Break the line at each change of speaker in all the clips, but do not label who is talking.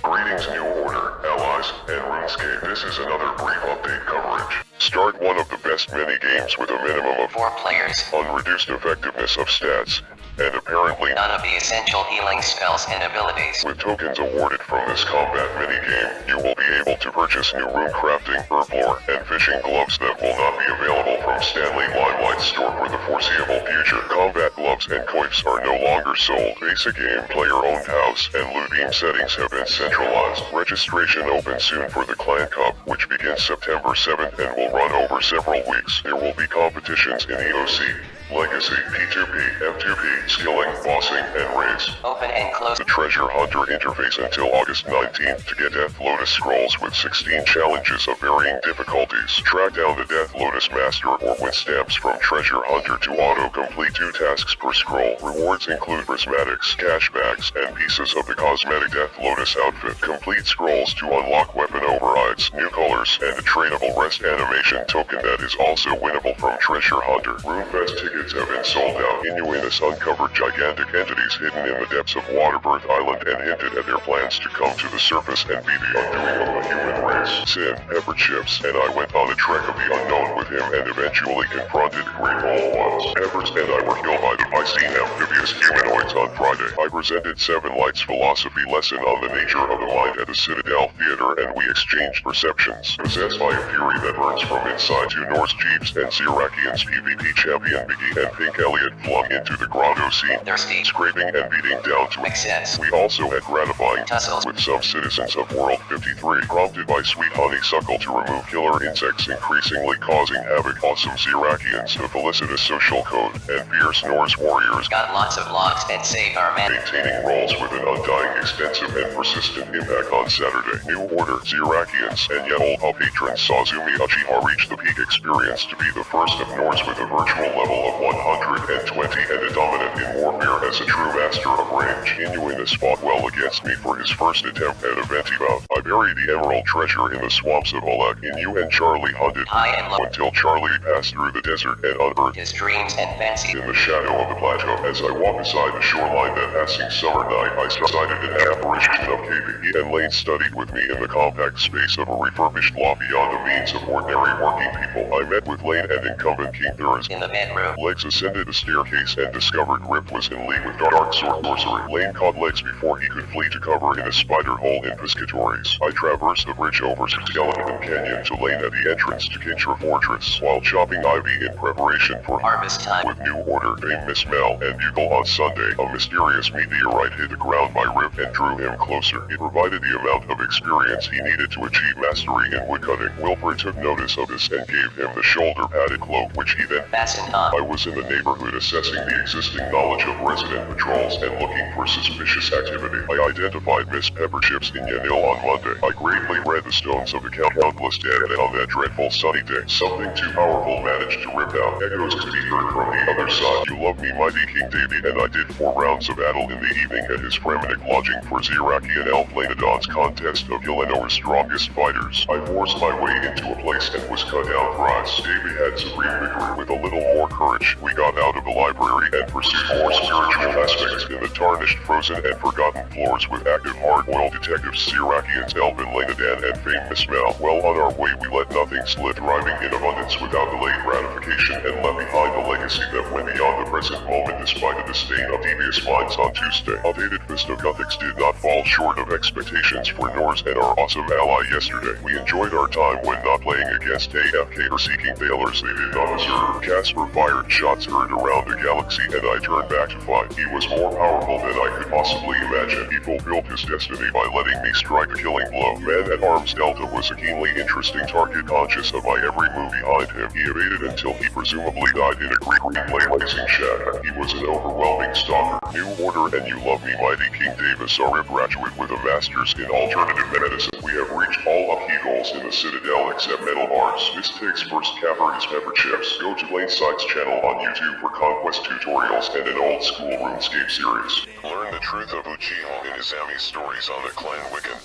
Greetings New Order, Allies, and RuneScape. This is another brief update coverage. Start one of the best mini-games with a minimum of
4 players,
unreduced effectiveness of stats, and apparently
none of the essential healing spells and abilities.
with tokens awarded from this combat minigame, you will be able to purchase new rune crafting, herb lore, and fishing gloves that will not be available from Stanley Limelight's store for the foreseeable future. Combat gloves and coifs are no longer sold. Basic game, player-owned house, and loot beam settings have been centralized. Registration opens soon for the Clan Cup, which begins September 7th and will run over several weeks. There will be competitions in EOC, Legacy, P2P, F2P, Skilling, Bossing, and Raids.
Open and close.
The Treasure Hunter interface until August 19th to get Death Lotus scrolls with 16 challenges of varying difficulties. Track down the Death Lotus Master or win stamps from Treasure Hunter to auto-complete 2 tasks per scroll. Rewards include prismatics, cash bags, and pieces of the cosmetic Death Lotus outfit. Complete scrolls to unlock weapon overrides, new colors, and a tradable rest animation token that is also winnable from Treasure Hunter. RuneFest tickets have been sold out. Inuitus uncovered gigantic entities hidden in the depths of Waterbirth Island and hinted at their plans to come to the surface and be the undoing of the human race. Sin, Pepper Chips, and I went on a trek of the unknown with him and eventually confronted Great Old Ones. Peppers and I were killed by the Piscean amphibious humanoids on Friday. I presented 7 Lights philosophy lesson on the nature of the mind at the Citadel Theater and we exchanged perceptions. Possessed by a fury that burns from inside, 2 Norse Jeeps and Sirachian's PvP champion Biggie and Pink Elliot flung into the grotto scene,
Thirsty.
scraping and beating down to
Makes sense.
We also had gratifying
Tussles.
with some citizens of World 53, prompted by sweet honeysuckle to remove killer insects increasingly causing havoc. Awesome Sirachians, a felicitous social code, and fierce Norse warriors
Got lots of logs and saved our men.
maintaining roles with an undying, extensive, and persistent impact on Saturday. New Order, Sirachians, and yet old patrons Sazumi Uchiha reached the peak experience to be the first of Norse with a virtual level of 120 and a dominant in warfare as a true master of range. Inuitus fought well against me for his first attempt at a venti bout. I buried the emerald treasure in the swamps of Olek. Inu and Charlie hunted
High and low.
until Charlie passed through the desert and unearthed
His dreams and fancy.
in the shadow of the plateau. As I walked beside the shoreline that passing summer night, I sighted an apparition of KV. He and Lane studied with me in the compact space of a refurbished law beyond the means of ordinary working people. I met with Lane and incumbent King Thuras.
In the bedroom.
Legs ascended the staircase and discovered Rip was in league with dark sorcery. Lane caught Legs before he could flee to cover in a spider hole in Piscatories. I traversed the bridge over Skeleton Canyon to Lane at the entrance to Kintra Fortress, while chopping ivy in preparation for
Harvest time.
with New Order, Dame Miss Mel, and Bugle on Sunday. A mysterious meteorite hit the ground by Rip and drew him closer. It provided the amount of experience he needed to achieve mastery in woodcutting. Wilfred took notice of this and gave him the shoulder-padded cloak, which he then
Fastened on.
I was in the neighborhood assessing the existing knowledge of resident patrols and looking for suspicious activity. I identified Miss Pepperchips in Yanil on Monday. I gravely read the stones of the countless dead, and on that dreadful sunny day, something too powerful managed to rip out. Echoes could be heard from the other side. You love me, mighty King David, and I did 4 rounds of battle in the evening at his Fremenic lodging for Ziraki and Elf Lanadon's contest of Illinois' strongest fighters. I forced my way into a place and was cut down thrice. David had supreme victory. With a little more courage, we got out of the library and pursued more spiritual aspects in the tarnished, frozen, and forgotten floors with active hard-boiled detectives Sirachians Elvin Lanadan and famous Mel. Well on our way, we let nothing slip, thriving in abundance without delayed gratification, and left behind a legacy that went beyond the present moment despite a disdain of devious minds on Tuesday. Updated Fist of Gothics did not fall short of expectations for Nors and our awesome ally yesterday. We enjoyed our time when not playing against AFK or seeking failures they did not deserve. Casper fired shots heard around the galaxy and I turned back to fight. He was more powerful than I could possibly imagine. He fulfilled his destiny by letting me strike a killing blow. Man-at-Arms Delta was a keenly interesting target, conscious of my every move behind him. He evaded until he presumably died in a green blazing shadow. He was an overwhelming stalker. New Order and You Love Me, mighty King Davis are a graduate with a master's in alternative medicine. We have reached all upkeep goals in the Citadel except Metal Arts. This takes first capper his pepper chips. Go to Lane Side's channel on YouTube for conquest tutorials and an old school RuneScape series. Learn learn the truth of Uchiha and Izami's stories on the clan Wiccan.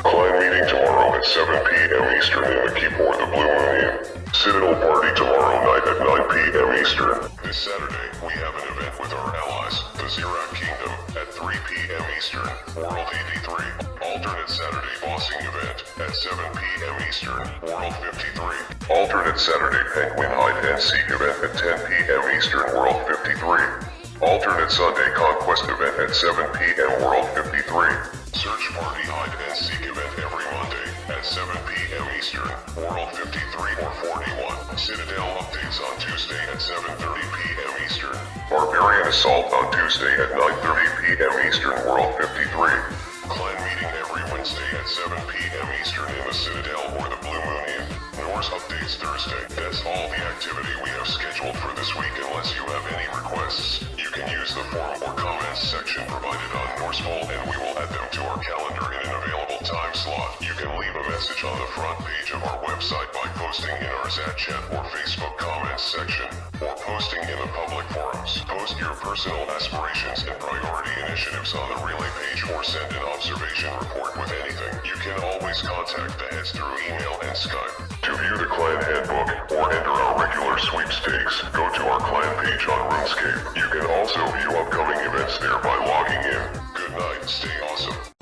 Clan meeting tomorrow at 7 p.m. Eastern in the Keepor the Blue Moon Inn. Citadel party tomorrow night at 9 p.m. Eastern. This Saturday, we have an event with our allies, the Zirak Kingdom, at 3 p.m. Eastern, World 83. Alternate Saturday bossing event at 7 p.m. Eastern, World 53. Alternate Saturday Penguin Hide and Seek event at 10 p.m. Eastern, World 53. Alternate Sunday Conquest event at 7 p.m. World 53. Search Party Hide and Seek event every Monday at 7 p.m. Eastern, World 53 or 41. Citadel updates on Tuesday at 7:30 p.m. Eastern. Barbarian Assault on Tuesday at 9:30 p.m. Eastern, World 53. Clan meeting every Wednesday at 7 p.m. Eastern in the Citadel or the Blue Moon Inn. Nors updates Thursday. That's all the activity we have scheduled for this week unless you have any requests. You can use the forum or comments section provided on Norseful and we will add them to our calendar in an available time slot. You can leave a message on the front page of our website by posting in our chat or Facebook comments section, or posting in the public forums. Post your personal aspirations and priority initiatives on the relay page or send an observation report with anything. You can always contact the heads through email and Skype. To view the clan handbook or enter our regular sweepstakes, go to our clan page on RuneScape. You can also view upcoming events there by logging in. Good night, stay awesome.